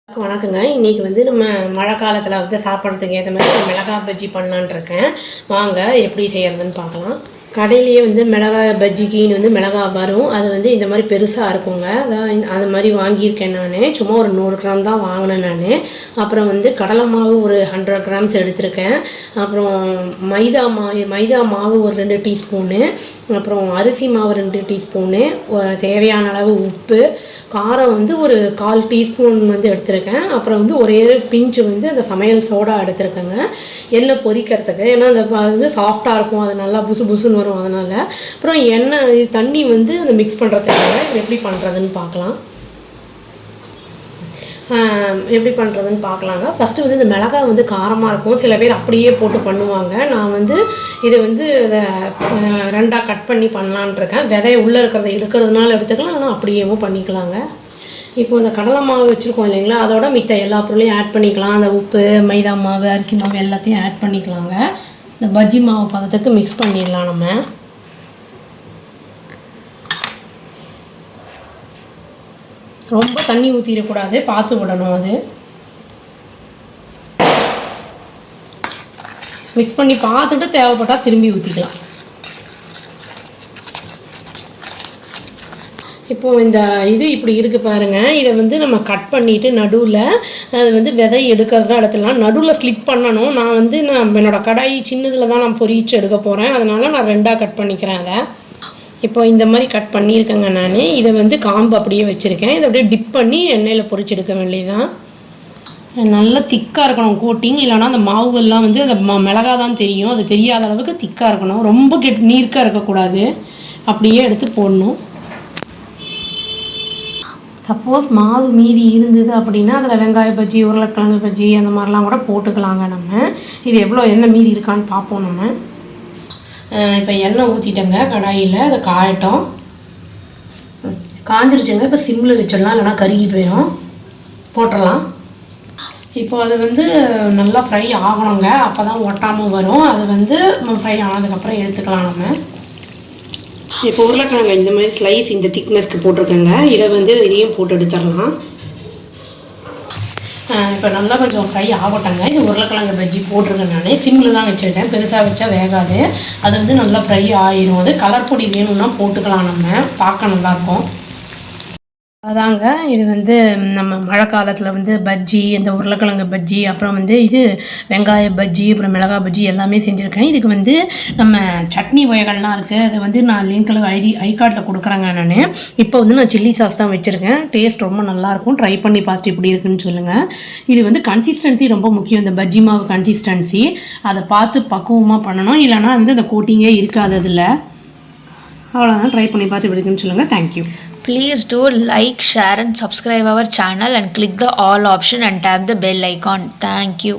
வணக்கங்க. இன்னைக்கு வந்து நம்ம மழை காலத்தில் வந்து சாப்பிட்றதுக்கு ஏற்ற மாதிரி மிளகாய் பஜ்ஜி பண்ணலான்னு இருக்கேன். வாங்க எப்படி செய்யறதுன்னு பார்க்கலாம். கடையிலேயே வந்து மிளகாய் பஜ்ஜிக்கின்னு வந்து மிளகாய் வரும். அது வந்து இந்த மாதிரி பெருசாக இருக்குங்க. அது மாதிரி வாங்கியிருக்கேன் நான். சும்மா ஒரு 100 கிராம் தான் வாங்கினேன் நான். அப்புறம் வந்து கடலை மாவு ஒரு 100 கிராம்ஸ் எடுத்திருக்கேன். அப்புறம் மைதா மாவு ஒரு 2 டீஸ்பூனு, அப்புறம் அரிசி மாவு 2 டீஸ்பூனு, தேவையான அளவு உப்பு, காரம் வந்து ஒரு 1/4 டீஸ்பூன் வந்து எடுத்திருக்கேன். அப்புறம் வந்து ஒரே பிஞ்சு வந்து அந்த சமையல் சோடா எடுத்திருக்கேங்க, எண்ணெய் பொரிக்கிறதுக்கு. ஏன்னா அந்த வந்து சாஃப்டாக இருக்கும், அது நல்லா புசு புசுன்னு வரும். அதனால் அப்புறம் எண்ணெய் தண்ணி வந்து அதை மிக்ஸ் பண்ணுறதுக்காக எப்படி பண்ணுறதுன்னு பார்க்கலாம். ஃபஸ்ட்டு வந்து இந்த மிளகாய் வந்து காரமாக இருக்கும். சில பேர் அப்படியே போட்டு பண்ணுவாங்க. நான் வந்து இதை வந்து அதை 2ஆக கட் பண்ணி பண்ணலான் இருக்கேன். விதைய உள்ளே இருக்கிறத எடுக்கிறதுனால எடுத்துக்கலாம், இல்லைனா அப்படியேவும் பண்ணிக்கலாங்க. இப்போ இந்த கடலை மாவு வச்சுருக்கோம் இல்லைங்களா, அதோட மித்த எல்லா பொருளையும் ஆட் பண்ணிக்கலாம். அந்த உப்பு, மைதா மாவு, அரிசி மாவு எல்லாத்தையும் ஆட் பண்ணிக்கலாங்க. இந்த பஜ்ஜி மாவு பதத்துக்கு மிக்ஸ் பண்ணிடலாம். நம்ம ரொம்ப தண்ணி ஊற்றிடக்கூடாது, பார்த்து விடணும். அது மிக்ஸ் பண்ணி பார்த்துட்டு தேவைப்பட்டால் திரும்பி ஊற்றிக்கலாம். இப்போது இந்த இது இப்படி இருக்குது பாருங்கள். இதை வந்து நம்ம கட் பண்ணிவிட்டு நடுவில் அது வந்து விதை எடுக்கிறதா எடுத்துடலாம். நடுவில் ஸ்லிப் பண்ணணும். நான் என்னோடய கடாய் சின்னதில் தான் நான் பொரிச்சு எடுக்க போகிறேன். அதனால் நான் 2ஆக கட் பண்ணிக்கிறேன். அதை இப்போ இந்த மாதிரி கட் பண்ணியிருக்கேங்க நான். இதை வந்து காம்பு அப்படியே வச்சுருக்கேன். இதை அப்படியே டிப் பண்ணி எண்ணெயில் பொரிச்சு எடுக்க வேண்டியதுதான். நல்லா திக்காக இருக்கணும் கோட்டிங், இல்லைனா அந்த மாவுகள்லாம் வந்து அந்த மிளகா தான் தெரியும். அது தெரியாத அளவுக்கு திக்காக இருக்கணும். ரொம்ப நீர்க்காக இருக்கக்கூடாது. அப்படியே எடுத்து போடணும். சப்போஸ் மாவு மீதி இருந்தது அப்படின்னா அதில் வெங்காய பஜ்ஜி, உருளைக்கிழங்கு பஜ்ஜி அந்த மாதிரிலாம் கூட போட்டுக்கலாங்க. நம்ம இது எவ்வளோ எண்ணெய் மீதி இருக்கான்னு பார்ப்போம். நம்ம இப்போ எண்ணெய் ஊற்றிட்டேங்க கடாயில். அதை காயட்டும். காஞ்சிருச்சுங்க. இப்போ சிம்மில் வச்சிடலாம், இல்லைனா கருகி போயிடும். போட்டுடலாம். இப்போ அது வந்து நல்லா ஃப்ரை ஆகணுங்க, அப்போ தான் ஒட்டாமல் வரும். அது வந்து ஃப்ரை ஆனதுக்கப்புறம் எடுத்துக்கலாம். நம்ம இப்போ உருளைக்கிழங்கு இந்த மாதிரி ஸ்லைஸ் இந்த திக்னஸ்க்கு போட்டிருக்கேங்க. இதை வந்து இதையும் போட்டு எடுத்துடலாம். இப்போ நல்லா கொஞ்சம் ஃப்ரை ஆகட்டங்க. இது உருளைக்கிழங்கு பஜ்ஜி போட்டிருக்கேன் நான். சிம்மில் தான் வச்சுருக்கேன், பெருசாக வச்சா வேகாது. அது வந்து நல்லா ஃப்ரை ஆயிடும். அது கலர் பொடி வேணும்னா போட்டுக்கலாம். நம்ம பார்க்க நல்லாயிருக்கும். அதாங்க இது வந்து நம்ம மழை காலத்தில் வந்து பஜ்ஜி, இந்த உருளைக்கிழங்கு பஜ்ஜி, அப்புறம் வந்து இது வெங்காய பஜ்ஜி, அப்புறம் மிளகாய் பஜ்ஜி எல்லாமே செஞ்சுருக்கேன். இதுக்கு வந்து நம்ம சட்னி வகைகள்லாம் இருக்குது. அதை வந்து நான் லிங்க்கில் ஐகார்டில் கொடுக்குறேங்க நான். இப்போ வந்து நான் சில்லி சாஸ் தான் வச்சுருக்கேன். டேஸ்ட் ரொம்ப நல்லாயிருக்கும். ட்ரை பண்ணி பார்த்துட்டு இப்படி இருக்குன்னு சொல்லுங்கள். இது வந்து கன்சிஸ்டன்சி ரொம்ப முக்கியம். இந்த பஜ்ஜி மாவு கன்சிஸ்டன்சி அதை பார்த்து பக்குவமாக பண்ணணும், இல்லைனா வந்து அந்த கோட்டிங்கே இருக்காது அதில். அவ்வளோதான். ட்ரை பண்ணி பார்த்து இப்படி இருக்குன்னு சொல்லுங்கள். Thank you. Please do like, share and subscribe our channel and click the all option and tap the bell icon. Thank you.